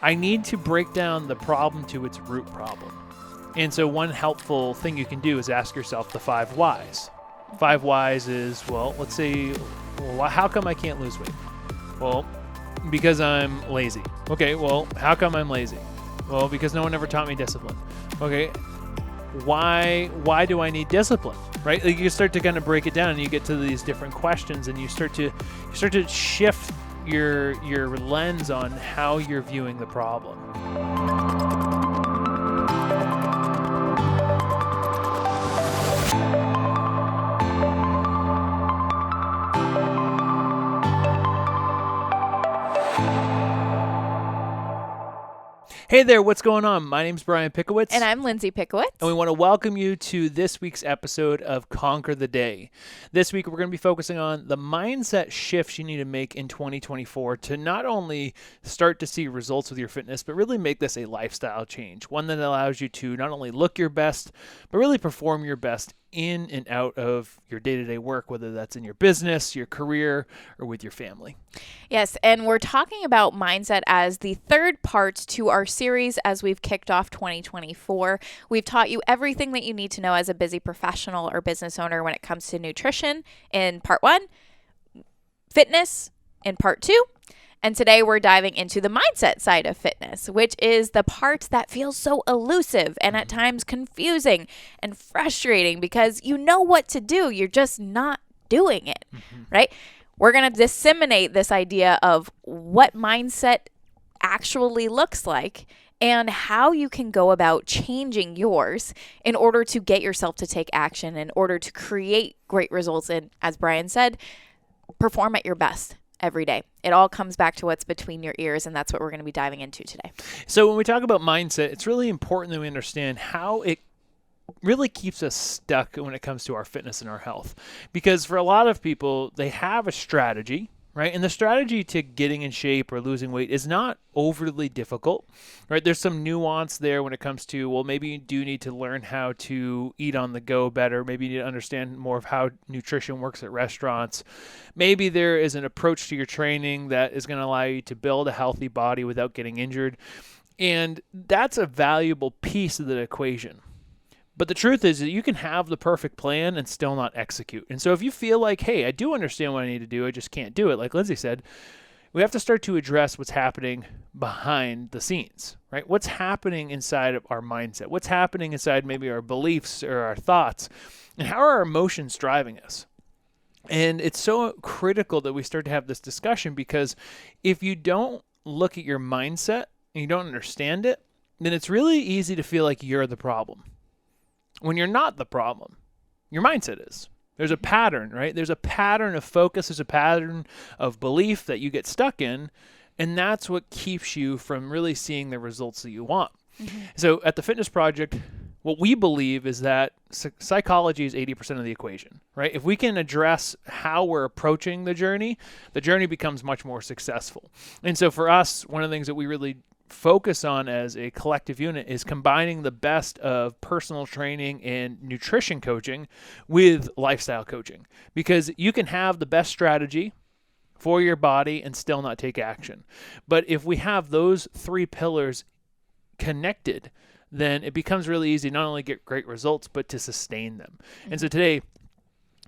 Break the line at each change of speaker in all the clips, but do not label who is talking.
I need to break down the problem to its root problem. And so one helpful thing you can do is ask yourself the 5 whys. 5 whys is, well, let's say, well, how come I can't lose weight? Well, because I'm lazy. Okay, well, how come I'm lazy? Well, because no one ever taught me discipline. Okay, why do I need discipline? Right? Like you start to kind of break it down and you get to these different questions and you start to shift your lens on how you're viewing the problem. Hey there, what's going on? My name's Brian Pickowicz.
And I'm Lindsey Pickowicz.
And we want to welcome you to this week's episode of Conquer the Day. This week, we're going to be focusing on the mindset shifts you need to make in 2024 to not only start to see results with your fitness, but really make this a lifestyle change. One that allows you to not only look your best, but really perform your best in and out of your day-to-day work, whether that's in your business, your career, or with your family.
Yes, and we're talking about mindset as the third part to our series as we've kicked off 2024. We've taught you everything that you need to know as a busy professional or business owner when it comes to nutrition in part 1, fitness in part 2, and today we're diving into the mindset side of fitness, which is the part that feels so elusive and at times confusing and frustrating because you know what to do, you're just not doing it, right? We're going to disseminate this idea of what mindset actually looks like and how you can go about changing yours in order to get yourself to take action, in order to create great results and, as Brian said, perform at your best every day. It all comes back to what's between your ears, and that's what we're going to be diving into today.
So when we talk about mindset, it's really important that we understand how it really keeps us stuck when it comes to our fitness and our health. Because for a lot of people, they have a strategy, right? And the strategy to getting in shape or losing weight is not overly difficult, right? There's some nuance there when it comes to, well, maybe you do need to learn how to eat on the go better. Maybe you need to understand more of how nutrition works at restaurants. Maybe there is an approach to your training that is going to allow you to build a healthy body without getting injured. And that's a valuable piece of the equation. But the truth is that you can have the perfect plan and still not execute. And so if you feel like, hey, I do understand what I need to do, I just can't do it, like Lindsey said, we have to start to address what's happening behind the scenes, right? What's happening inside of our mindset? What's happening inside maybe our beliefs or our thoughts? And how are our emotions driving us? And it's so critical that we start to have this discussion because if you don't look at your mindset and you don't understand it, then it's really easy to feel like you're the problem. When you're not the problem, your mindset is. There's a pattern, right? There's a pattern of focus. There's a pattern of belief that you get stuck in, and that's what keeps you from really seeing the results that you want. So at the Fitness Project, what we believe is that psychology is 80% of the equation, right? If we can address how we're approaching the journey becomes much more successful. And so for us, one of the things that we really focus on as a collective unit is combining the best of personal training and nutrition coaching with lifestyle coaching, because you can have the best strategy for your body and still not take action. But if we have those 3 pillars connected, then it becomes really easy not only to get great results, but to sustain them. And so today,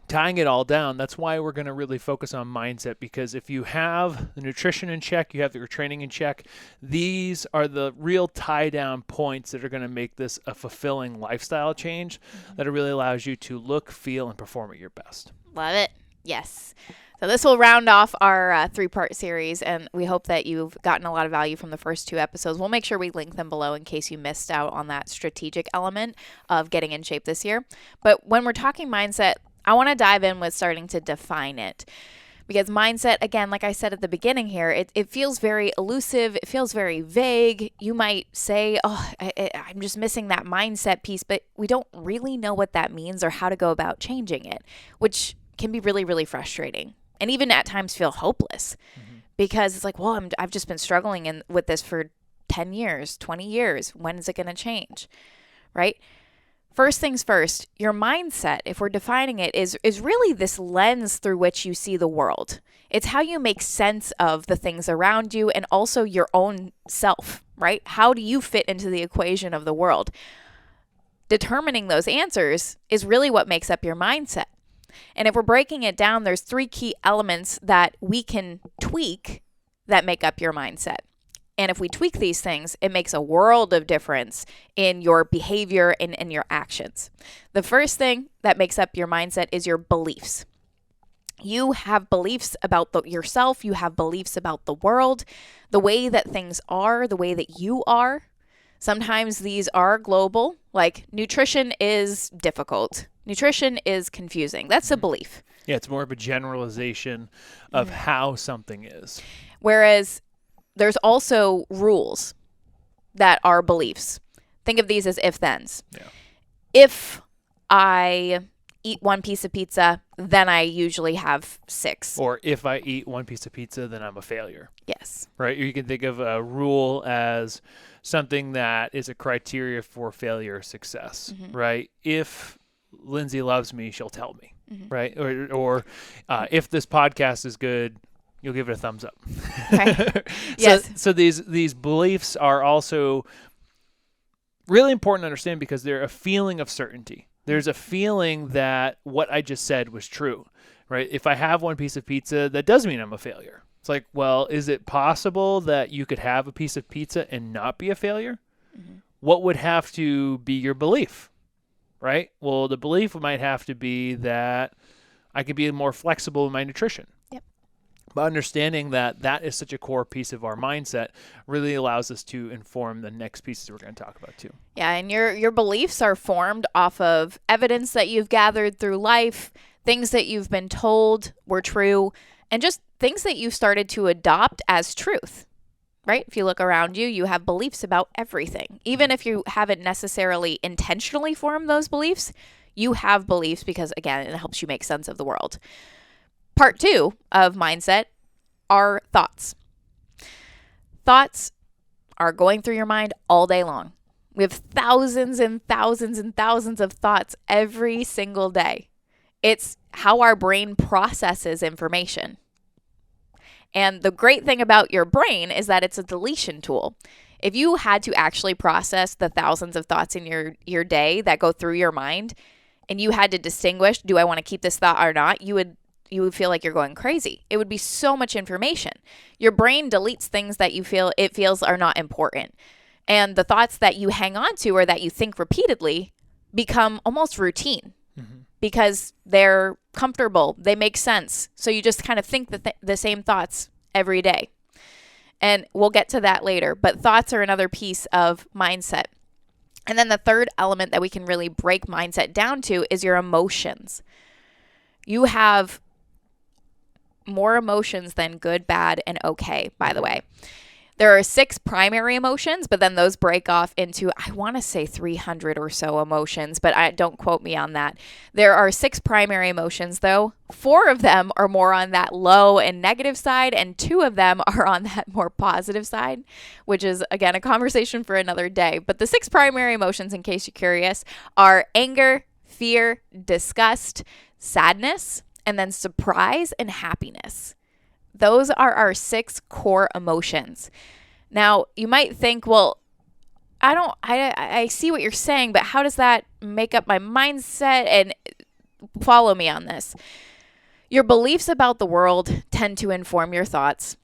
tying it all down, that's why we're going to really focus on mindset, because if you have the nutrition in check, you have your training in check, these are the real tie-down points that are going to make this a fulfilling lifestyle change that really allows you to look, feel, and perform at your best.
Love it. Yes. So this will round off our 3-part series, and we hope that you've gotten a lot of value from the first 2 episodes. We'll make sure we link them below in case you missed out on that strategic element of getting in shape this year. But when we're talking mindset, I want to dive in with starting to define it, because mindset, again, like I said at the beginning here, it feels very elusive. It feels very vague. You might say, oh, I'm just missing that mindset piece, but we don't really know what that means or how to go about changing it, which can be really, really frustrating and even at times feel hopeless because it's like, well, I've just been struggling with this for 10 years, 20 years. When is it going to change, right? First things first, your mindset, if we're defining it, is really this lens through which you see the world. It's how you make sense of the things around you and also your own self, right? How do you fit into the equation of the world? Determining those answers is really what makes up your mindset. And if we're breaking it down, there's 3 key elements that we can tweak that make up your mindset. And if we tweak these things, it makes a world of difference in your behavior and in your actions. The first thing that makes up your mindset is your beliefs. You have beliefs about yourself. You have beliefs about the world, the way that things are, the way that you are. Sometimes these are global, like nutrition is difficult. Nutrition is confusing. That's a belief.
Yeah, it's more of a generalization of how something is.
Whereas there's also rules that are beliefs. Think of these as if-thens.
Yeah.
If I eat 1 piece of pizza, then I usually have 6.
Or if I eat 1 piece of pizza, then I'm a failure.
Yes.
Right? You can think of a rule as something that is a criteria for failure or success, right? If Lindsay loves me, she'll tell me, right? Or if this podcast is good, you'll give it a thumbs up.
Right. Yes.
So these beliefs are also really important to understand because they're a feeling of certainty. There's a feeling that what I just said was true, right? If I have 1 piece of pizza, that does mean I'm a failure. It's like, well, is it possible that you could have a piece of pizza and not be a failure? What would have to be your belief, right? Well, the belief might have to be that I could be more flexible in my nutrition.
Yep.
But understanding that that is such a core piece of our mindset really allows us to inform the next pieces we're going to talk about too.
Yeah, and your beliefs are formed off of evidence that you've gathered through life, things that you've been told were true, and just things that you've started to adopt as truth, right? If you look around you, you have beliefs about everything. Even if you haven't necessarily intentionally formed those beliefs, you have beliefs because, again, it helps you make sense of the world. Part 2 of mindset are thoughts. Thoughts are going through your mind all day long. We have thousands and thousands and thousands of thoughts every single day. It's how our brain processes information. And the great thing about your brain is that it's a deletion tool. If you had to actually process the thousands of thoughts in your day that go through your mind, and you had to distinguish, do I want to keep this thought or not, you would feel like you're going crazy. It would be so much information. Your brain deletes things that it feels are not important. And the thoughts that you hang on to or that you think repeatedly become almost routine because they're comfortable. They make sense. So you just kind of think the same thoughts every day. And we'll get to that later. But thoughts are another piece of mindset. And then the third element that we can really break mindset down to is your emotions. You have more emotions than good, bad, and okay, by the way. There are 6 primary emotions, but then those break off into, I want to say 300 or so emotions, but don't quote me on that. There are 6 primary emotions, though. 4 of them are more on that low and negative side, and 2 of them are on that more positive side, which is, again, a conversation for another day. But the 6 primary emotions, in case you're curious, are anger, fear, disgust, sadness, and then surprise and happiness. Those are our 6 core emotions. Now, you might think, well, I see what you're saying, but how does that make up my mindset? And follow me on this. Your beliefs about the world tend to inform your thoughts.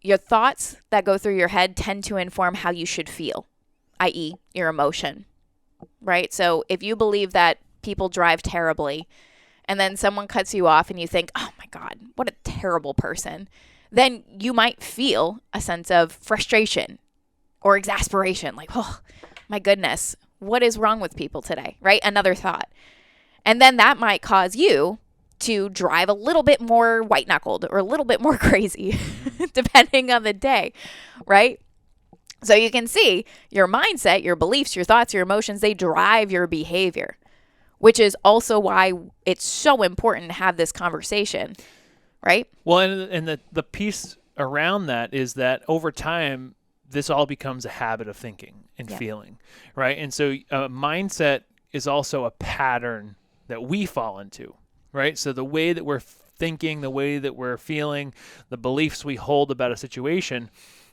Your thoughts that go through your head tend to inform how you should feel, i.e., your emotion, right? So if you believe that people drive terribly, and then someone cuts you off and you think, oh my God, what a terrible person, then you might feel a sense of frustration or exasperation. Like, oh my goodness, what is wrong with people today, right? Another thought. And then that might cause you to drive a little bit more white-knuckled or a little bit more crazy, depending on the day, right? So you can see your mindset, your beliefs, your thoughts, your emotions, they drive your behavior, which is also why it's so important to have this conversation, right? Well,
and the piece around that is that over time, this all becomes a habit of thinking and feeling, right? And so mindset is also a pattern that we fall into, right? So the way that we're thinking, the way that we're feeling, the beliefs we hold about a situation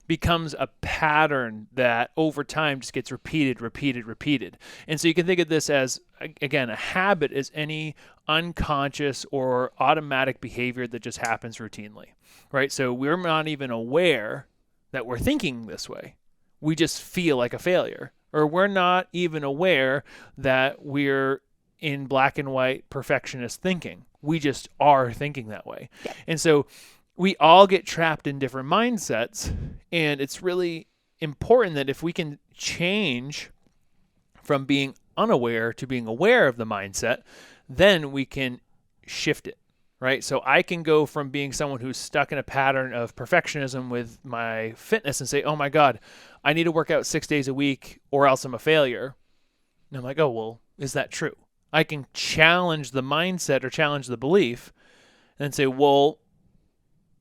becomes a pattern that over time just gets repeated. And so you can think of this as, again, a habit is any unconscious or automatic behavior that just happens routinely, right? So we're not even aware that we're thinking this way. We just feel like a failure, or we're not even aware that we're in black and white perfectionist thinking. We just are thinking that way.
Yeah.
And so we all get trapped in different mindsets, and it's really important that if we can change from being unaware to being aware of the mindset, then we can shift it, right? So I can go from being someone who's stuck in a pattern of perfectionism with my fitness and say, oh my God, I need to work out 6 days a week or else I'm a failure. And I'm like, oh, well, is that true? I can challenge the mindset or challenge the belief and say, well,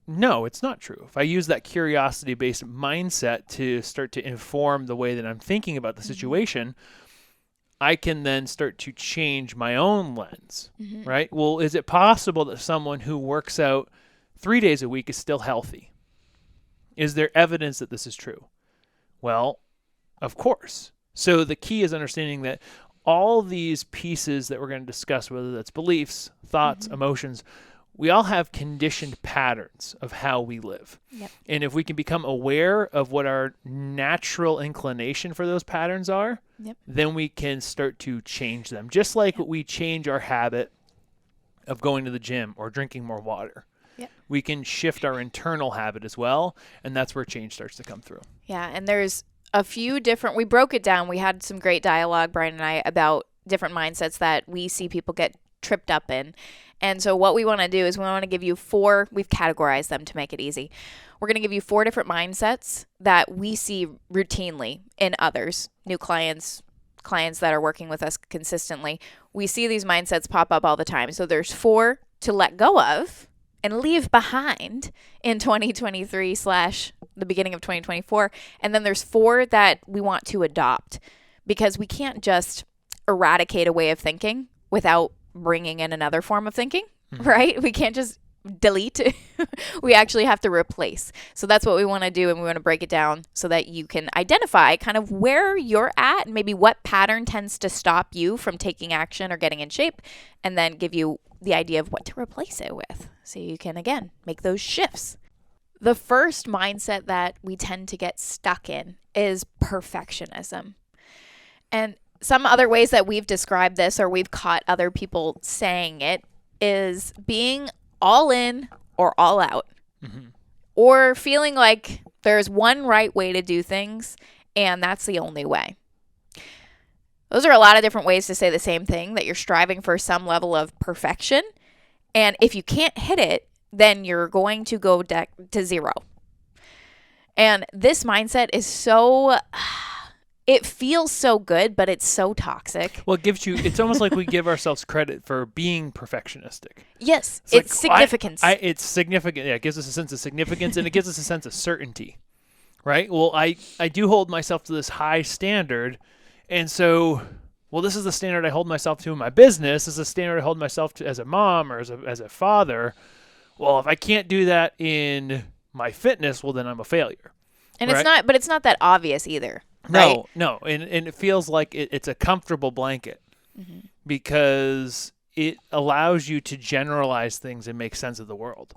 no, it's not true. If I use that curiosity-based mindset to start to inform the way that I'm thinking about the situation, I can then start to change my own lens, right? Well, is it possible that someone who works out 3 days a week is still healthy? Is there evidence that this is true? Well, of course. So the key is understanding that all these pieces that we're going to discuss, whether that's beliefs, thoughts, emotions, we all have conditioned patterns of how we live.
Yep.
And if we can become aware of what our natural inclination for those patterns are, then we can start to change them. Just like we change our habit of going to the gym or drinking more water. We can shift our internal habit as well, and that's where change starts to come through.
Yeah, and there's a few different, we broke it down. We had some great dialogue, Brian and I, about different mindsets that we see people get tripped up in. And so what we want to do is we want to give you 4, we've categorized them to make it easy. We're going to give you 4 different mindsets that we see routinely in others, new clients that are working with us consistently. We see these mindsets pop up all the time. So there's 4 to let go of and leave behind in 2023 / the beginning of 2024. And then there's 4 that we want to adopt, because we can't just eradicate a way of thinking without bringing in another form of thinking, right? We can't just delete. We actually have to replace. So that's what we want to do, and we want to break it down so that you can identify kind of where you're at and maybe what pattern tends to stop you from taking action or getting in shape, and then give you the idea of what to replace it with so you can, again, make those shifts. The first mindset that we tend to get stuck in is perfectionism. And some other ways that we've described this, or we've caught other people saying it, is being all in or all out, or feeling like there's one right way to do things and that's the only way. Those are a lot of different ways to say the same thing, that you're striving for some level of perfection. And if you can't hit it, then you're going to go to 0. And this mindset is so... it feels so good, but it's so toxic.
Well, it's almost like we give ourselves credit for being perfectionistic.
Yes, it's significance.
It's significant. Yeah, it gives us a sense of significance, and it gives us a sense of certainty, right? Well, I do hold myself to this high standard, and so, well, this is the standard I hold myself to in my business. This is the standard I hold myself to as a mom or as a father. Well, if I can't do that in my fitness, well, then I'm a failure.
And
right?
it's not that obvious either.
No,
right?
no. And it feels like it's a comfortable blanket because it allows you to generalize things and make sense of the world.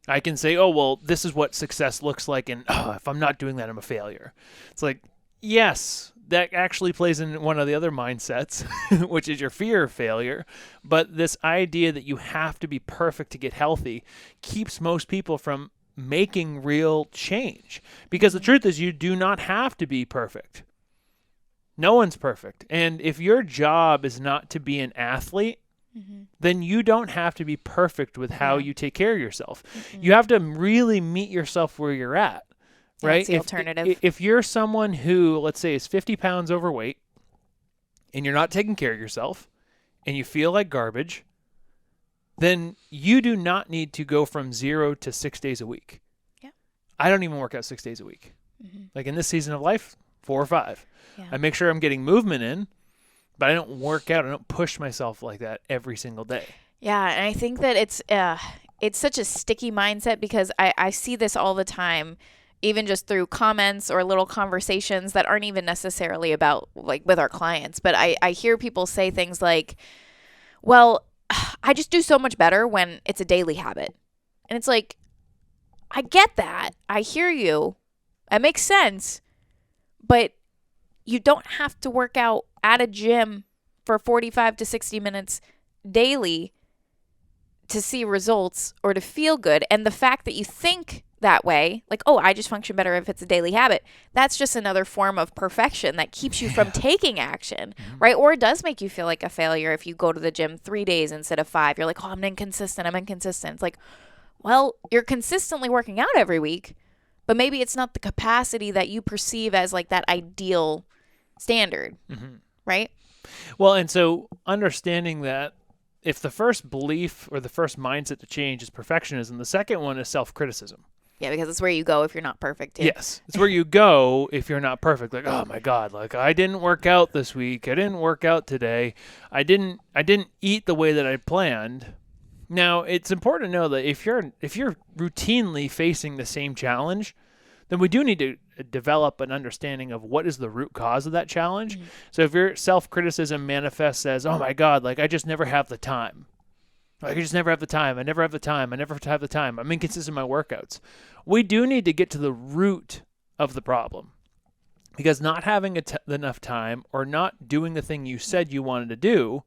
I can say, oh, well, this is what success looks like, and if I'm not doing that, I'm a failure. It's like, yes, that actually plays in one of the other mindsets, which is your fear of failure. But this idea that you have to be perfect to get healthy keeps most people from making real change, because the truth is you do not have to be perfect. No one's perfect. And if your job is not to be an athlete, then you don't have to be perfect with how you take care of yourself. You have to really meet yourself where you're at, right?
That's the alternative.
If you're someone who, let's say, is 50 pounds overweight and you're not taking care of yourself and you feel like garbage, then you do not need to go from 0 to 6 days a week.
Yeah.
I don't even work out 6 days a week. Like in this season of life, 4 or 5.
Yeah.
I make sure I'm getting movement in, but I don't work out. I don't push myself like that every single day.
Yeah, and I think that it's such a sticky mindset because I see this all the time, even just through comments or little conversations that aren't even necessarily about like with our clients. But I hear people say things like, well, I just do so much better when it's a daily habit. And it's like, I get that. I hear you. That makes sense. But you don't have to work out at a gym for 45 to 60 minutes daily to see results or to feel good. And the fact that you think that way, like, oh, I just function better if it's a daily habit, that's just another form of perfection that keeps you from taking action, right? Or it does make you feel like a failure if you go to the gym 3 days instead of 5. You're like, oh, I'm inconsistent. It's like, well, you're consistently working out every week, but maybe it's not the capacity that you perceive as like that ideal standard, right?
Well, and so understanding that if the first belief or the first mindset to change is perfectionism, the second one is self-criticism.
Yeah, because it's where you go if you're not perfect, too.
Yes, it's where you go if you're not perfect. Like, oh my God, like I didn't work out this week. I didn't work out today. I didn't eat the way that I planned. Now, it's important to know that if you're routinely facing the same challenge, then we do need to develop an understanding of what is the root cause of that challenge. So if your self-criticism manifests as, oh my God, like I just never have the time. Like I just never have the time. I never have the time. I never have the time. I'm inconsistent in my workouts. We do need to get to the root of the problem. Because not having enough time or not doing the thing you said you wanted to do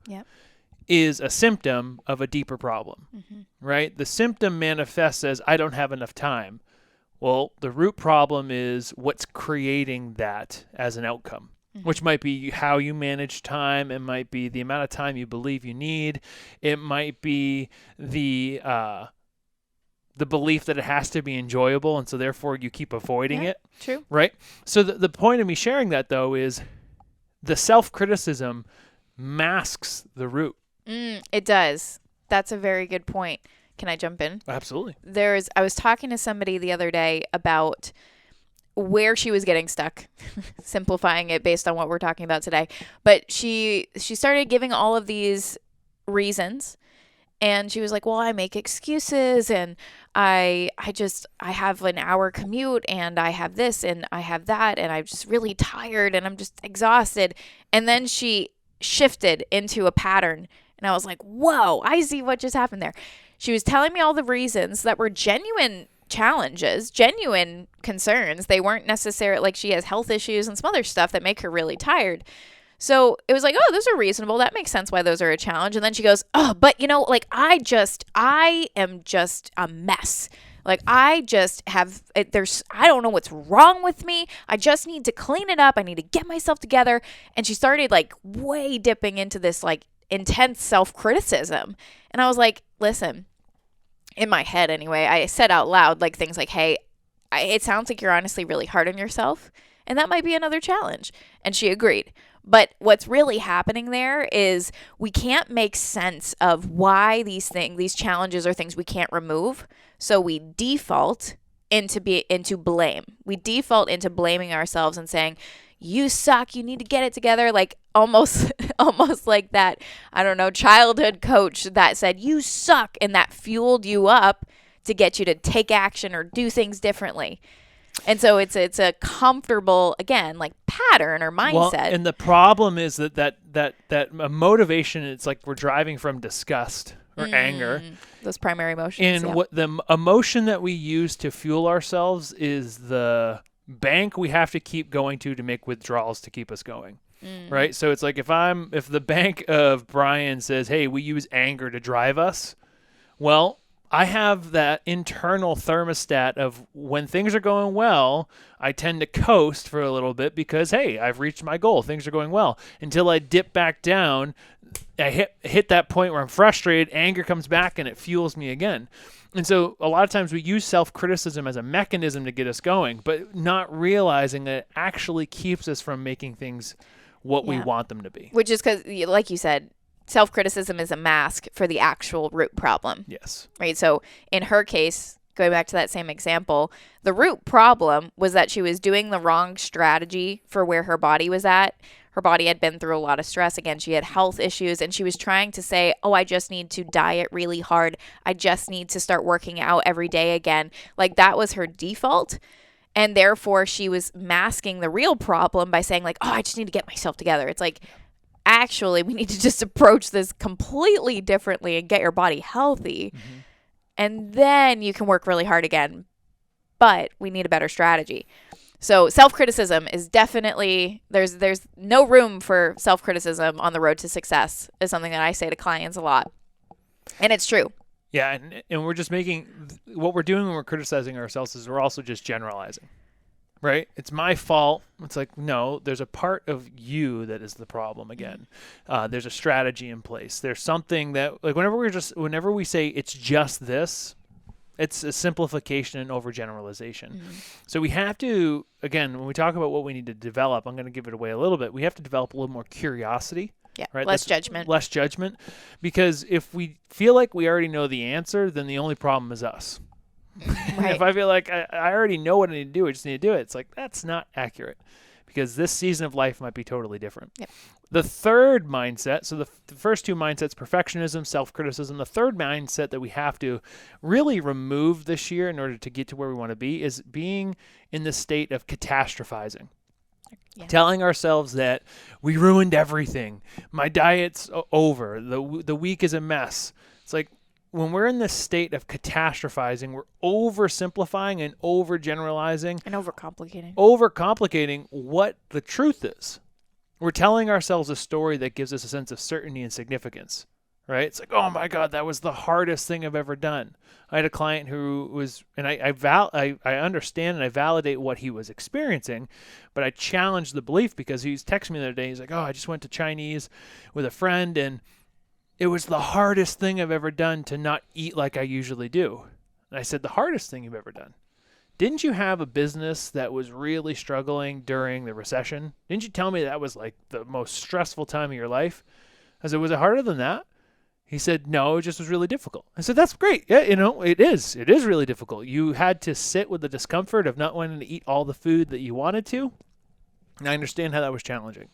is a symptom of a deeper problem, right? The symptom manifests as I don't have enough time. Well, the root problem is what's creating that as an outcome, which might be how you manage time. It might be the amount of time you believe you need. It might be the belief that it has to be enjoyable, and so therefore you keep avoiding it.
True.
Right? So the point of me sharing that, though, is the self-criticism masks the root.
It does. That's a very good point. Can I jump in?
Absolutely.
I was talking to somebody the other day about where she was getting stuck, simplifying it based on what we're talking about today. But she started giving all of these reasons, and she was like, well, I make excuses, and I have an hour commute, and I have this and I have that, and I'm just really tired and I'm just exhausted. And then she shifted into a pattern, and I was like, whoa, I see what just happened there. She was telling me all the reasons that were genuine challenges, genuine concerns. They weren't necessarily like she has health issues and some other stuff that make her really tired. So it was like, oh, those are reasonable. That makes sense why those are a challenge. And then she goes, oh, but like I am just a mess. Like I just have, I don't know what's wrong with me. I just need to clean it up. I need to get myself together. And she started like way dipping into this like intense self-criticism. And I was like, listen, in my head anyway, I said out loud like things like, hey, it sounds like you're honestly really hard on yourself, and that might be another challenge. And she agreed. But what's really happening there is we can't make sense of why these challenges are things we can't remove. So we default into blame. We default into blaming ourselves and saying, you suck, you need to get it together, like almost like that, I don't know, childhood coach that said you suck, and that fueled you up to get you to take action or do things differently. And so it's a comfortable, again, like pattern or mindset.
Well, and the problem is that motivation, it's like we're driving from disgust or anger.
Those primary emotions.
And what the emotion that we use to fuel ourselves is the bank we have to keep going to make withdrawals to keep us going. Right? So it's like if the bank of Brian says, hey, we use anger to drive us, well, I have that internal thermostat of when things are going well, I tend to coast for a little bit because, hey, I've reached my goal. Things are going well. Until I dip back down, I hit that point where I'm frustrated, anger comes back, and it fuels me again. And so a lot of times we use self-criticism as a mechanism to get us going, but not realizing that it actually keeps us from making things what we want them to be.
Which is because, like you said, self-criticism is a mask for the actual root problem.
Yes.
Right? So in her case, going back to that same example, the root problem was that she was doing the wrong strategy for where her body was at. Her body had been through a lot of stress. Again, she had health issues, and she was trying to say, oh, I just need to diet really hard. I just need to start working out every day again. Like, that was her default. And therefore, she was masking the real problem by saying, like, oh, I just need to get myself together. It's like, actually, we need to just approach this completely differently and get your body healthy. Mm-hmm. And then you can work really hard again. But we need a better strategy. So self-criticism is definitely, there's no room for self-criticism on the road to success, is something that I say to clients a lot. And it's true.
Yeah, and we're just what we're doing when we're criticizing ourselves is we're also just generalizing, right? It's my fault. It's like, no, there's a part of you that is the problem again. There's a strategy in place. There's something that, like, whenever we say it's just this, it's a simplification and overgeneralization. Mm-hmm. So we have to, again, when we talk about what we need to develop, I'm going to give it away a little bit. We have to develop a little more curiosity.
Yeah,
right?
Less judgment.
Less judgment. Because if we feel like we already know the answer, then the only problem is us. Right. If I feel like I already know what I need to do, I just need to do it, it's like, that's not accurate. Because this season of life might be totally different. Yep. The third mindset, so the first two mindsets, perfectionism, self-criticism, the third mindset that we have to really remove this year in order to get to where we want to be is being in the state of catastrophizing. Yeah. Telling ourselves that we ruined everything. My diet's over. The week is a mess. It's like, when we're in this state of catastrophizing, we're oversimplifying and overgeneralizing.
And overcomplicating.
Overcomplicating what the truth is. We're telling ourselves a story that gives us a sense of certainty and significance, right? It's like, oh my God, that was the hardest thing I've ever done. I had a client who was, and I understand and I validate what he was experiencing, but I challenged the belief because he's texting me the other day. He's like, oh, I just went to Chinese with a friend and it was the hardest thing I've ever done to not eat like I usually do. And I said, the hardest thing you've ever done? Didn't you have a business that was really struggling during the recession? Didn't you tell me that was like the most stressful time of your life? I said, was it harder than that? He said, no, it just was really difficult. I said, that's great. Yeah, it is. It is really difficult. You had to sit with the discomfort of not wanting to eat all the food that you wanted to. And I understand how that was challenging.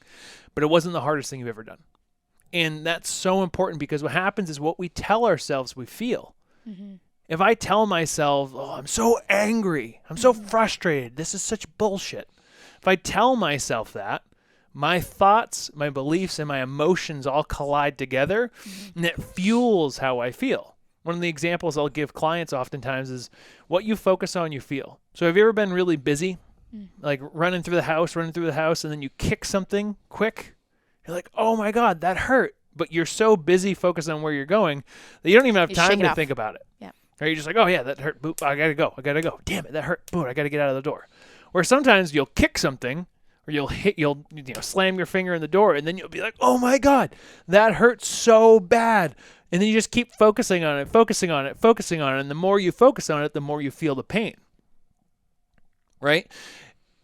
But it wasn't the hardest thing you've ever done. And that's so important because what happens is what we tell ourselves we feel. Mm-hmm. If I tell myself, oh, I'm so angry, I'm so frustrated, this is such bullshit. If I tell myself that, my thoughts, my beliefs, and my emotions all collide together, and it fuels how I feel. One of the examples I'll give clients oftentimes is what you focus on, you feel. So have you ever been really busy, like running through the house, and then you kick something quick? You're like, oh my God, that hurt. But you're so busy focused on where you're going that you don't even have time to think about it. Yeah. Or you're just like, oh yeah, that hurt. Boop, I gotta go. Damn it, that hurt. Boom, I gotta get out of the door. Or sometimes you'll kick something, or you'll slam your finger in the door, and then you'll be like, oh my God, that hurt so bad. And then you just keep focusing on it. And the more you focus on it, the more you feel the pain. Right?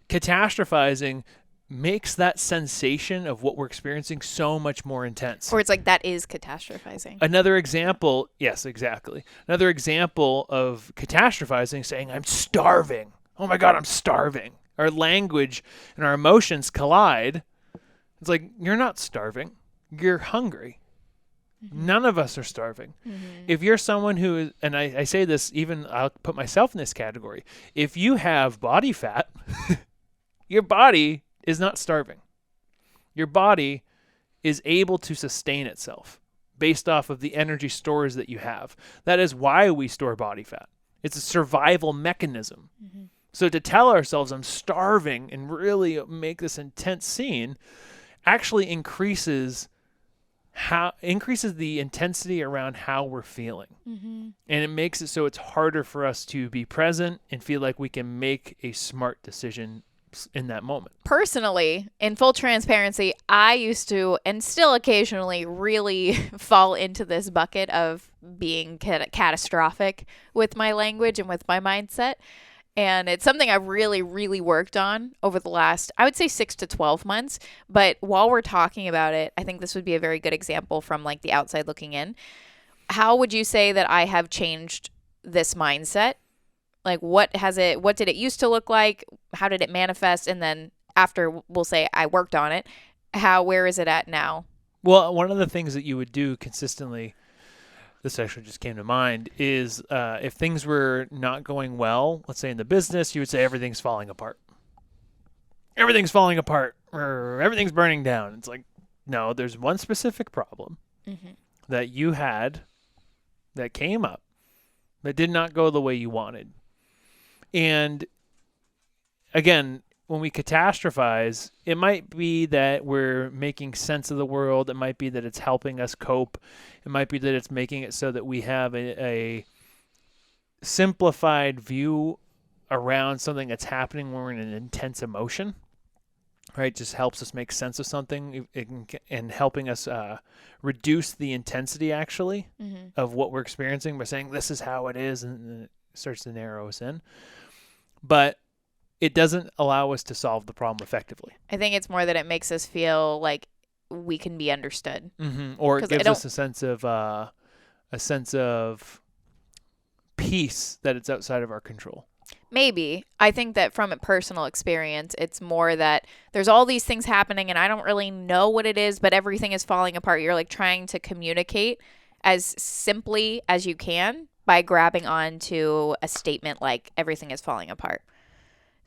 Catastrophizing makes that sensation of what we're experiencing so much more intense.
Or it's like that is catastrophizing.
Another example, yes, exactly. Another example of catastrophizing, saying, I'm starving. Oh my God, I'm starving. Our language and our emotions collide. It's like, you're not starving. You're hungry. Mm-hmm. None of us are starving. Mm-hmm. If you're someone who is, and I say this, even I'll put myself in this category. If you have body fat, your body is not starving. Your body is able to sustain itself based off of the energy stores that you have. That is why we store body fat. It's a survival mechanism. Mm-hmm. So to tell ourselves I'm starving and really make this intense scene actually increases the intensity around how we're feeling. Mm-hmm. And it makes it so it's harder for us to be present and feel like we can make a smart decision in that moment.
Personally, in full transparency, I used to, and still occasionally, really fall into this bucket of being catastrophic with my language and with my mindset. And it's something I've really, really worked on over the last, I would say 6 to 12 months. But while we're talking about it, I think this would be a very good example from like the outside looking in. How would you say that I have changed this mindset Like, what did it used to look like? How did it manifest? And then after, we'll say I worked on it. Where is it at now?
Well, one of the things that you would do consistently, this actually just came to mind, is if things were not going well, let's say in the business, you would say everything's falling apart. Everything's falling apart, or everything's burning down. It's like, no, there's one specific problem that you had that came up that did not go the way you wanted. And again, when we catastrophize, it might be that we're making sense of the world. It might be that it's helping us cope. It might be that it's making it so that we have a simplified view around something that's happening when we're in an intense emotion. Right, just helps us make sense of something and helping us reduce the intensity, actually, of what we're experiencing by saying, this is how it is, and it starts to narrow us in. But it doesn't allow us to solve the problem effectively.
I think it's more that it makes us feel like we can be understood.
Or it gives us a sense of peace that it's outside of our control.
Maybe. I think that from a personal experience, it's more that there's all these things happening and I don't really know what it is, but everything is falling apart. You're like trying to communicate as simply as you can by grabbing onto a statement like everything is falling apart.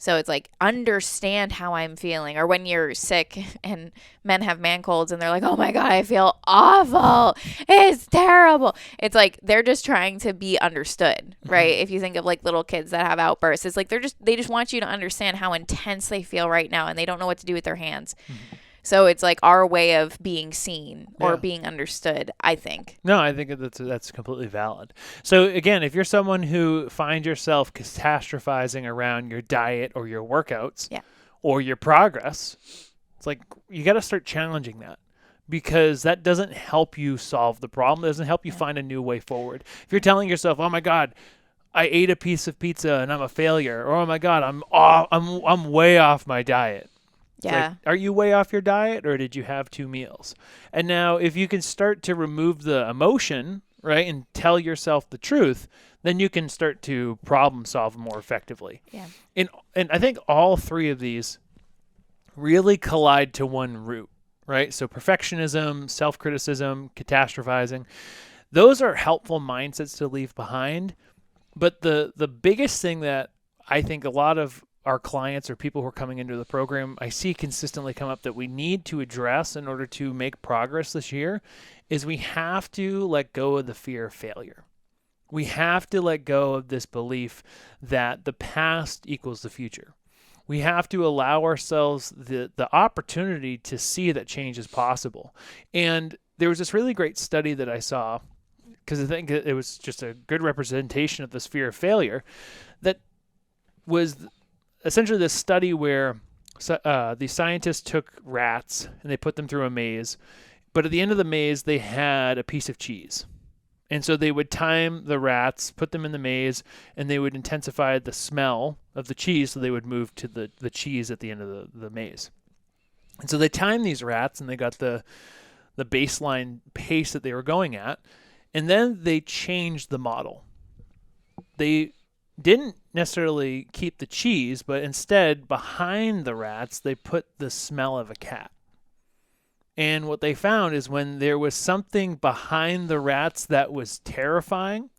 So it's like, understand how I'm feeling. Or when you're sick and men have man colds and they're like, oh my God, I feel awful. It's terrible. It's like they're just trying to be understood, right? If you think of like little kids that have outbursts, it's like they just want you to understand how intense they feel right now and they don't know what to do with their hands. So it's like our way of being seen or being understood, I think.
No, I think that's completely valid. So again, if you're someone who finds yourself catastrophizing around your diet or your workouts or your progress, it's like you got to start challenging that, because that doesn't help you solve the problem. It doesn't help you find a new way forward. If you're telling yourself, oh my God, I ate a piece of pizza and I'm a failure, or oh my God, I'm way off my diet.
Yeah.
Like, are you way off your diet, or did you have 2 meals? And now if you can start to remove the emotion, right, and tell yourself the truth, then you can start to problem solve more effectively.
Yeah.
And I think all 3 of these really collide to one root, right? So perfectionism, self-criticism, catastrophizing, those are helpful mindsets to leave behind. But the biggest thing that I think a lot of our clients or people who are coming into the program, I see consistently come up that we need to address in order to make progress this year is we have to let go of the fear of failure. We have to let go of this belief that the past equals the future. We have to allow ourselves the opportunity to see that change is possible. And there was this really great study that I saw, because I think it was just a good representation of this fear of failure, that was essentially this study where the scientists took rats and they put them through a maze, but at the end of the maze they had a piece of cheese. And so they would time the rats, put them in the maze, and they would intensify the smell of the cheese, so they would move to the cheese at the end of the maze. And so they timed these rats, and they got the baseline pace that they were going at, and then they changed the model. They didn't necessarily keep the cheese, but instead, behind the rats, they put the smell of a cat. And what they found is when there was something behind the rats that was terrifying,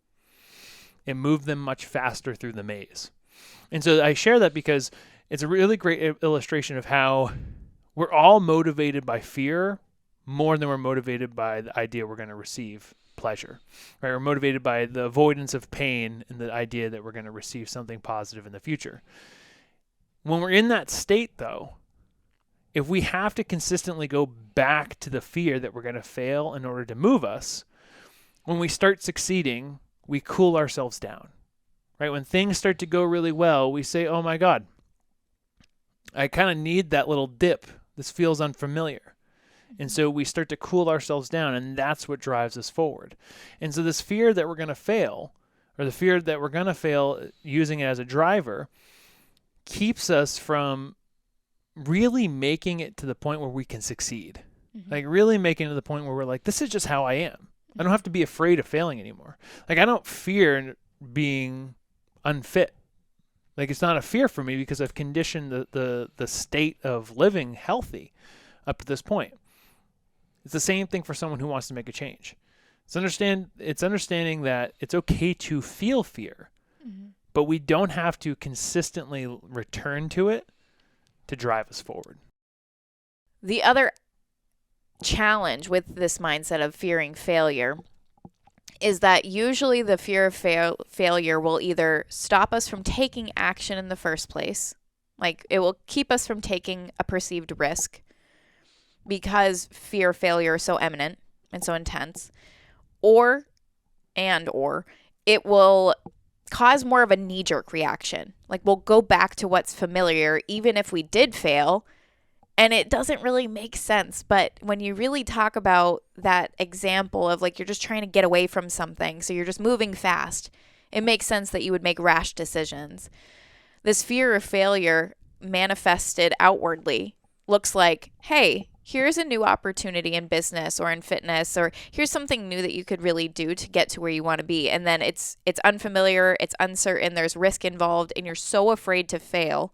it moved them much faster through the maze. And so I share that because it's a really great illustration of how we're all motivated by fear more than we're motivated by the idea we're going to receive pleasure, right? We're motivated by the avoidance of pain and the idea that we're going to receive something positive in the future. When we're in that state, though, if we have to consistently go back to the fear that we're going to fail in order to move us, when we start succeeding, we cool ourselves down, right? When things start to go really well, we say, oh my God, I kind of need that little dip. This feels unfamiliar. And so we start to cool ourselves down, and that's what drives us forward. And so this fear that we're going to fail, or the fear that we're going to fail using it as a driver, keeps us from really making it to the point where we can succeed. Like really making it to the point where we're like, this is just how I am. I don't have to be afraid of failing anymore. Like I don't fear being unfit Like, it's not a fear for me because I've conditioned the state of living healthy up to this point. It's the same thing for someone who wants to make a change. It's understanding that it's okay to feel fear, but we don't have to consistently return to it to drive us forward.
The other challenge with this mindset of fearing failure is that usually the fear of failure will either stop us from taking action in the first place, like it will keep us from taking a perceived risk because fear of failure is so eminent and so intense, or it will cause more of a knee-jerk reaction. Like we'll go back to what's familiar even if we did fail, and it doesn't really make sense. But when you really talk about that example of like you're just trying to get away from something, so you're just moving fast, it makes sense that you would make rash decisions. This fear of failure manifested outwardly looks like, hey, here's a new opportunity in business or in fitness, or here's something new that you could really do to get to where you want to be. And then it's unfamiliar, it's uncertain, there's risk involved, and you're so afraid to fail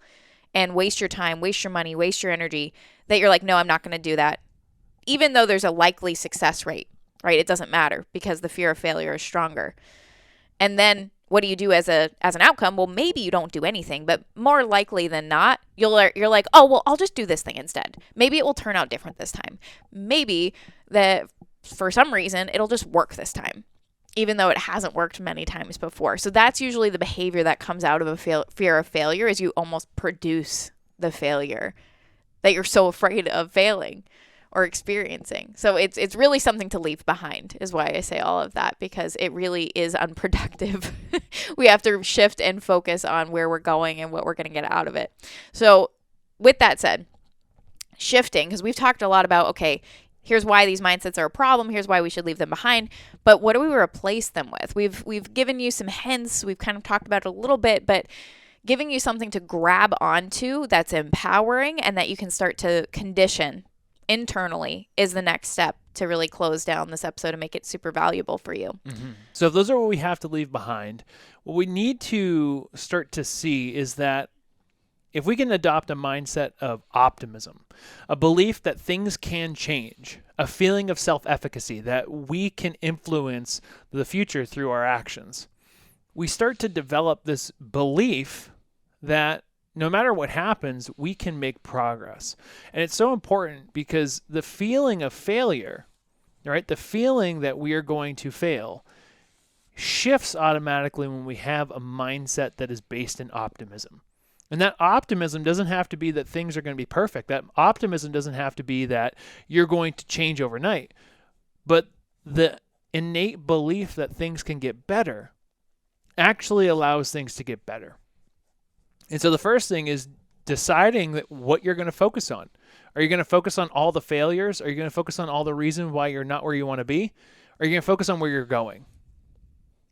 and waste your time, waste your money, waste your energy, that you're like, no, I'm not going to do that. Even though there's a likely success rate, right? It doesn't matter because the fear of failure is stronger. And then what do you do as an outcome? Well, maybe you don't do anything, but more likely than not, you're like, oh, well, I'll just do this thing instead. Maybe it will turn out different this time. Maybe that for some reason, it'll just work this time, even though it hasn't worked many times before. So that's usually the behavior that comes out of a fear of failure, is you almost produce the failure that you're so afraid of failing or experiencing. So it's really something to leave behind, is why I say all of that, because it really is unproductive. We have to shift and focus on where we're going and what we're going to get out of it. So with that said, shifting, because we've talked a lot about, okay, here's why these mindsets are a problem, here's why we should leave them behind, but what do we replace them with? We've given you some hints, we've kind of talked about it a little bit, but giving you something to grab onto that's empowering and that you can start to condition internally is the next step to really close down this episode and make it super valuable for you.
Mm-hmm. So if those are what we have to leave behind, what we need to start to see is that if we can adopt a mindset of optimism, a belief that things can change, a feeling of self-efficacy, that we can influence the future through our actions, we start to develop this belief that no matter what happens, we can make progress. And it's so important because the feeling of failure, right, the feeling that we are going to fail, shifts automatically when we have a mindset that is based in optimism. And that optimism doesn't have to be that things are going to be perfect. That optimism doesn't have to be that you're going to change overnight. But the innate belief that things can get better actually allows things to get better. And so the first thing is deciding that what you're going to focus on. Are you going to focus on all the failures? Are you going to focus on all the reasons why you're not where you want to be? Or are you going to focus on where you're going?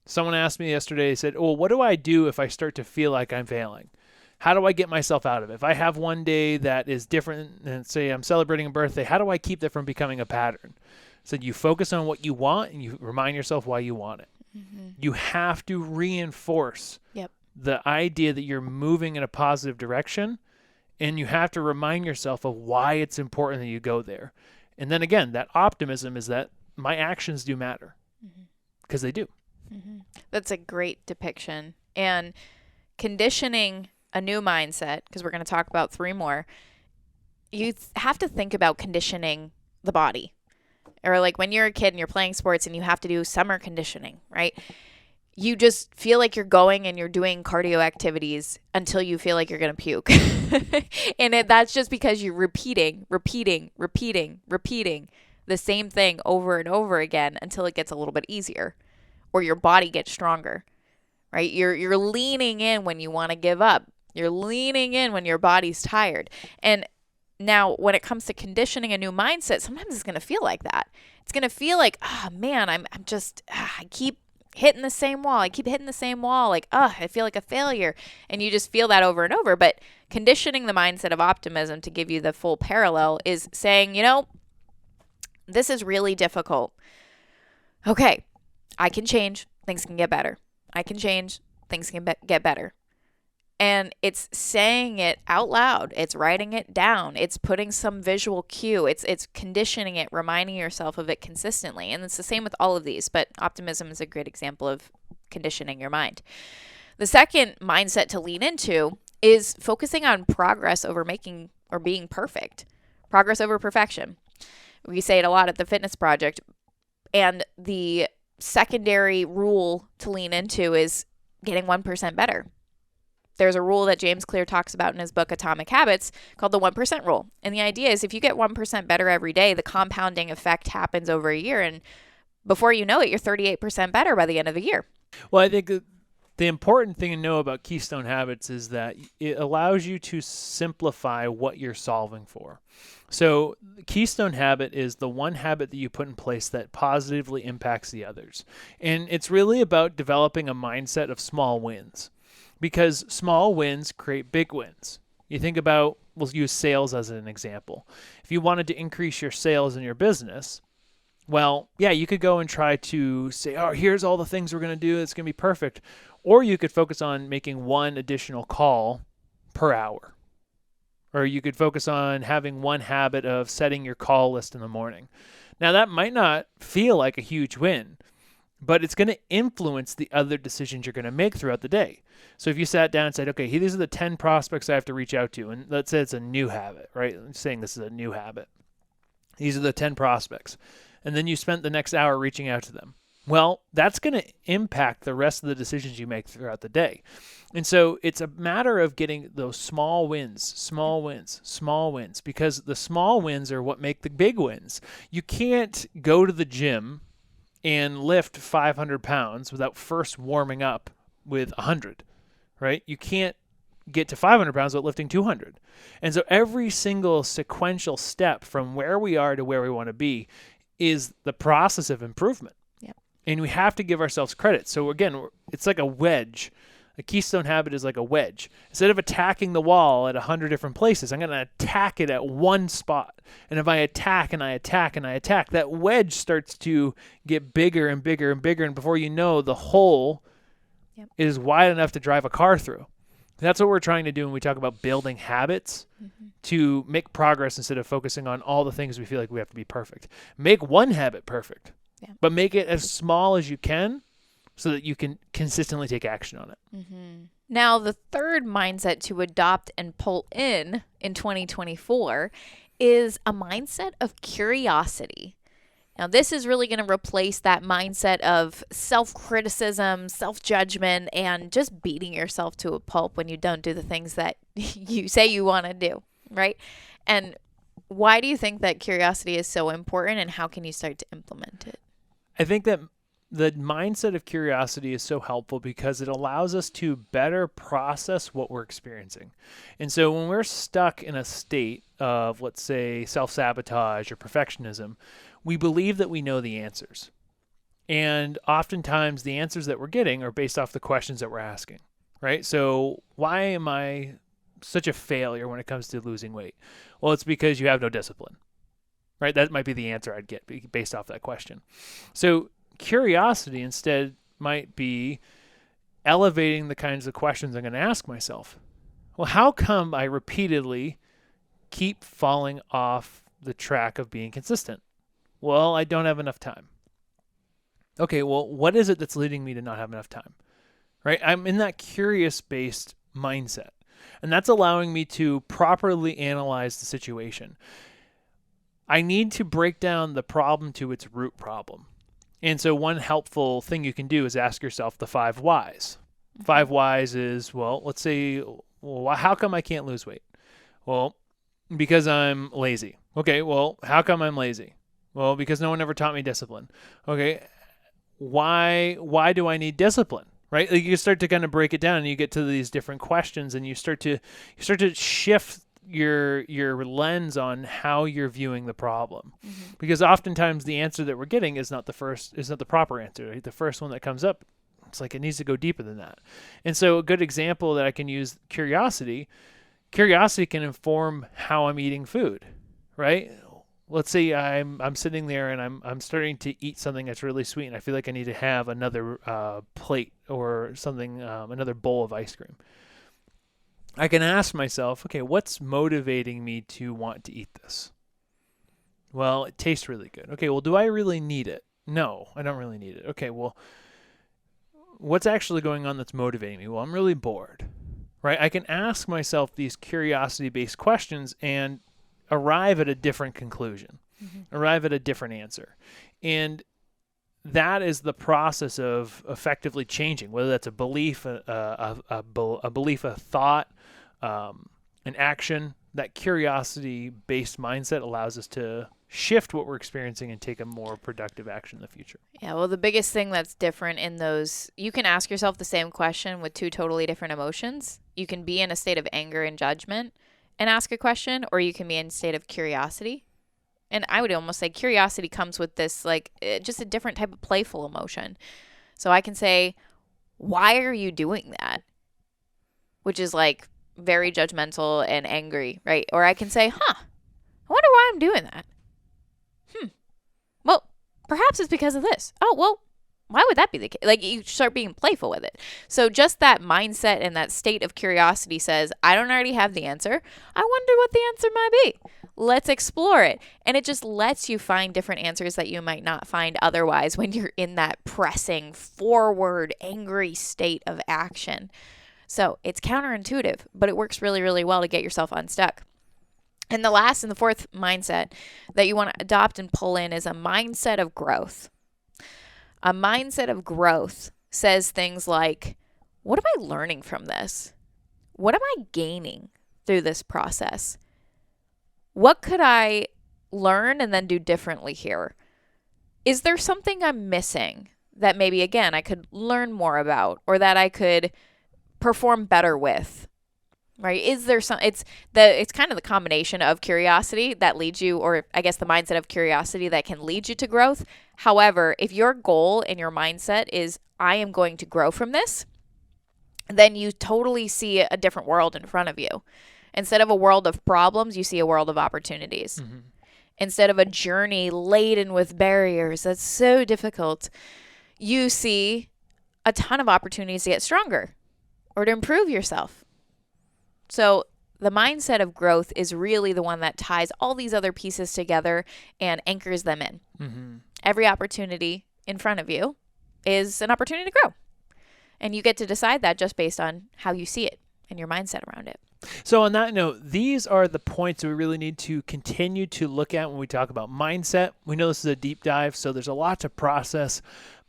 Someone asked me yesterday, they said, well, what do I do if I start to feel like I'm failing? How do I get myself out of it? If I have one day that is different than, say, I'm celebrating a birthday, how do I keep that from becoming a pattern? So you focus on what you want and you remind yourself why you want it. Mm-hmm. You have to reinforce the idea that you're moving in a positive direction, and you have to remind yourself of why it's important that you go there. And then again, that optimism is that my actions do matter, because they do.
Mm-hmm. That's a great depiction. And conditioning a new mindset, because we're going to talk about 3 more, you have to think about conditioning the body. Or like when you're a kid and you're playing sports and you have to do summer conditioning, right? You just feel like you're going and you're doing cardio activities until you feel like you're going to puke. And that's just because you're repeating the same thing over and over again until it gets a little bit easier or your body gets stronger, right? You're leaning in when you want to give up. You're leaning in when your body's tired. And now when it comes to conditioning a new mindset, sometimes it's going to feel like that. It's going to feel like, oh man, I keep hitting the same wall. Like, I feel like a failure. And you just feel that over and over. But conditioning the mindset of optimism, to give you the full parallel, is saying, this is really difficult. Okay, I can change. Things can get better. I can change. Things can get better. And it's saying it out loud. It's writing it down. It's putting some visual cue. It's conditioning it, reminding yourself of it consistently. And it's the same with all of these, but optimism is a great example of conditioning your mind. The second mindset to lean into is focusing on progress over making or being perfect. Progress over perfection. We say it a lot at the Fitness Project. And the secondary rule to lean into is getting 1% better. There's a rule that James Clear talks about in his book, Atomic Habits, called the 1% rule. And the idea is if you get 1% better every day, the compounding effect happens over a year. And before you know it, you're 38% better by the end of the year.
Well, I think the important thing to know about Keystone Habits is that it allows you to simplify what you're solving for. So the Keystone Habit is the one habit that you put in place that positively impacts the others. And it's really about developing a mindset of small wins, because small wins create big wins. You think about, we'll use sales as an example. If you wanted to increase your sales in your business, well, yeah, you could go and try to say, oh, here's all the things we're going to do. It's going to be perfect. Or you could focus on making one additional call per hour. Or you could focus on having one habit of setting your call list in the morning. Now, that might not feel like a huge win, but it's going to influence the other decisions you're going to make throughout the day. So if you sat down and said, okay, these are the 10 prospects I have to reach out to, and let's say it's a new habit, right? I'm saying this is a new habit. These are the 10 prospects. And then you spent the next hour reaching out to them. Well, that's going to impact the rest of the decisions you make throughout the day. And so it's a matter of getting those small wins, because the small wins are what make the big wins. You can't go to the gym and lift 500 pounds without first warming up with 100, right? You can't get to 500 pounds without lifting 200. And so every single sequential step from where we are to where we want to be is the process of improvement.
Yep.
And we have to give ourselves credit. So again, it's like a wedge. A Keystone Habit is like a wedge. Instead of attacking the wall at 100 different places, I'm going to attack it at one spot. And if I attack and I attack and I attack, that wedge starts to get bigger and bigger and bigger. And before you know, the hole is wide enough to drive a car through. That's what we're trying to do when we talk about building habits, to make progress instead of focusing on all the things we feel like we have to be perfect. Make one habit perfect, but make it as small as you can so that you can consistently take action on it.
Now, the third mindset to adopt and pull in 2024 is a mindset of curiosity. Now, this is really going to replace that mindset of self-criticism, self-judgment, and just beating yourself to a pulp when you don't do the things that you say you want to do, right? And why do you think that curiosity is so important, and how can you start to implement it?
I think that the mindset of curiosity is so helpful because it allows us to better process what we're experiencing. And so when we're stuck in a state of, let's say, self-sabotage or perfectionism, we believe that we know the answers. And oftentimes the answers that we're getting are based off the questions that we're asking, right? So why am I such a failure when it comes to losing weight? Well, it's because you have no discipline, right? That might be the answer I'd get based off that question. So curiosity instead might be elevating the kinds of questions I'm going to ask myself. Well, how come I repeatedly keep falling off the track of being consistent? Well, I don't have enough time. Okay, well, what is it that's leading me to not have enough time? Right? I'm in that curious-based mindset. And that's allowing me to properly analyze the situation. I need to break down the problem to its root problem. And so one helpful thing you can do is ask yourself the 5 whys. 5 whys is, well, let's say, well, how come I can't lose weight? Well, because I'm lazy. Okay, well, how come I'm lazy? Well, because no one ever taught me discipline. Okay, why do I need discipline? Right? Like you start to kind of break it down and you get to these different questions and you start to shift your lens on how you're viewing the problem. Because oftentimes the answer that we're getting is not the proper answer. Right? The first one that comes up, it's like it needs to go deeper than that. And so a good example that I can use, curiosity can inform how I'm eating food, right? Let's say I'm sitting there and I'm starting to eat something that's really sweet and I feel like I need to have another plate or something, another bowl of ice cream. I can ask myself, okay, what's motivating me to want to eat this? Well, it tastes really good. Okay, well, do I really need it? No, I don't really need it. Okay, well, what's actually going on that's motivating me? Well, I'm really bored, right? I can ask myself these curiosity-based questions and arrive at a different conclusion, arrive at a different answer. And that is the process of effectively changing, whether that's a belief, a belief, a thought, an action. That curiosity-based mindset allows us to shift what we're experiencing and take a more productive action in the future.
Yeah, well, the biggest thing that's different in those, you can ask yourself the same question with two totally different emotions. You can be in a state of anger and judgment and ask a question, or you can be in a state of curiosity. And I would almost say curiosity comes with this, like, just a different type of playful emotion. So I can say, why are you doing that? Which is like very judgmental and angry, right? Or I can say, I wonder why I'm doing that. Well, perhaps it's because of this. Oh, well, why would that be the case? Like, you start being playful with it. So just that mindset and that state of curiosity says, I don't already have the answer. I wonder what the answer might be. Let's explore it. And it just lets you find different answers that you might not find otherwise when you're in that pressing, forward, angry state of action. So it's counterintuitive, but it works really, really well to get yourself unstuck. And the last and the fourth mindset that you want to adopt and pull in is a mindset of growth. A mindset of growth says things like, what am I learning from this? What am I gaining through this process? What could I learn and then do differently here? Is there something I'm missing that maybe, again, I could learn more about or that I could perform better with? Right? Is there some, it's kind of the combination of curiosity that leads you, or I guess the mindset of curiosity that can lead you to growth. However, if your goal and your mindset is, I am going to grow from this, then you totally see a different world in front of you. Instead of a world of problems, you see a world of opportunities. Mm-hmm. Instead of a journey laden with barriers that's so difficult, you see a ton of opportunities to get stronger or to improve yourself. So the mindset of growth is really the one that ties all these other pieces together and anchors them in. Mm-hmm. Every opportunity in front of you is an opportunity to grow. And you get to decide that just based on how you see it and your mindset around it.
So on that note, these are the points that we really need to continue to look at when we talk about mindset. We know this is a deep dive, so there's a lot to process.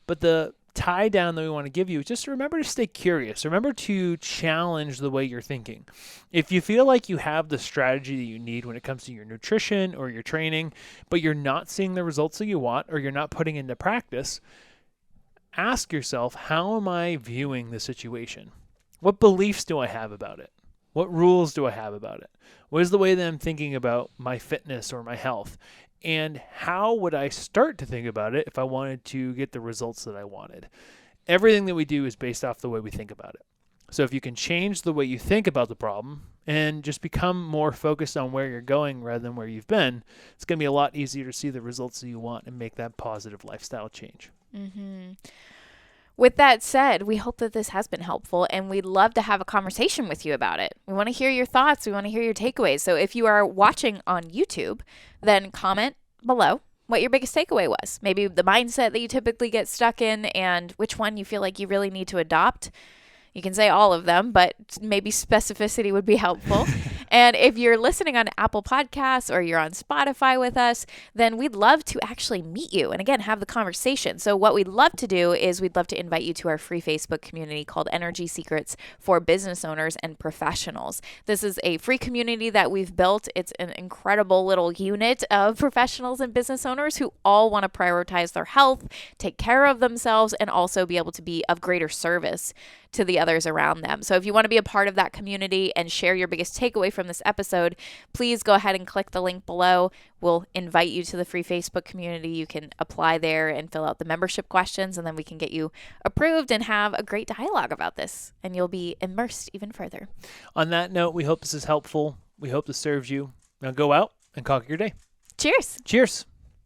But the tie down that we want to give you is just remember to stay curious. Remember to challenge the way you're thinking. If you feel like you have the strategy that you need when it comes to your nutrition or your training, but you're not seeing the results that you want or you're not putting into practice, ask yourself, how am I viewing the situation? What beliefs do I have about it? What rules do I have about it? What is the way that I'm thinking about my fitness or my health? And how would I start to think about it if I wanted to get the results that I wanted? Everything that we do is based off the way we think about it. So if you can change the way you think about the problem and just become more focused on where you're going rather than where you've been, it's going to be a lot easier to see the results that you want and make that positive lifestyle change.
Mm-hmm. With that said, we hope that this has been helpful, and we'd love to have a conversation with you about it. We want to hear your thoughts. We want to hear your takeaways. So if you are watching on YouTube, then comment below what your biggest takeaway was. Maybe the mindset that you typically get stuck in and which one you feel like you really need to adopt. You can say all of them, but maybe specificity would be helpful. And if you're listening on Apple Podcasts or you're on Spotify with us, then we'd love to actually meet you and, again, have the conversation. So what we'd love to do is we'd love to invite you to our free Facebook community called Energy Secrets for Business Owners and Professionals. This is a free community that we've built. It's an incredible little unit of professionals and business owners who all want to prioritize their health, take care of themselves, and also be able to be of greater service to the others around them. So if you want to be a part of that community and share your biggest takeaway from this episode, please go ahead and click the link below. We'll invite you to the free Facebook community. You can apply there and fill out the membership questions, and then we can get you approved and have a great dialogue about this, and you'll be immersed even further.
On that note, we hope this is helpful. We hope this serves you. Now go out and conquer your day.
Cheers.
Cheers.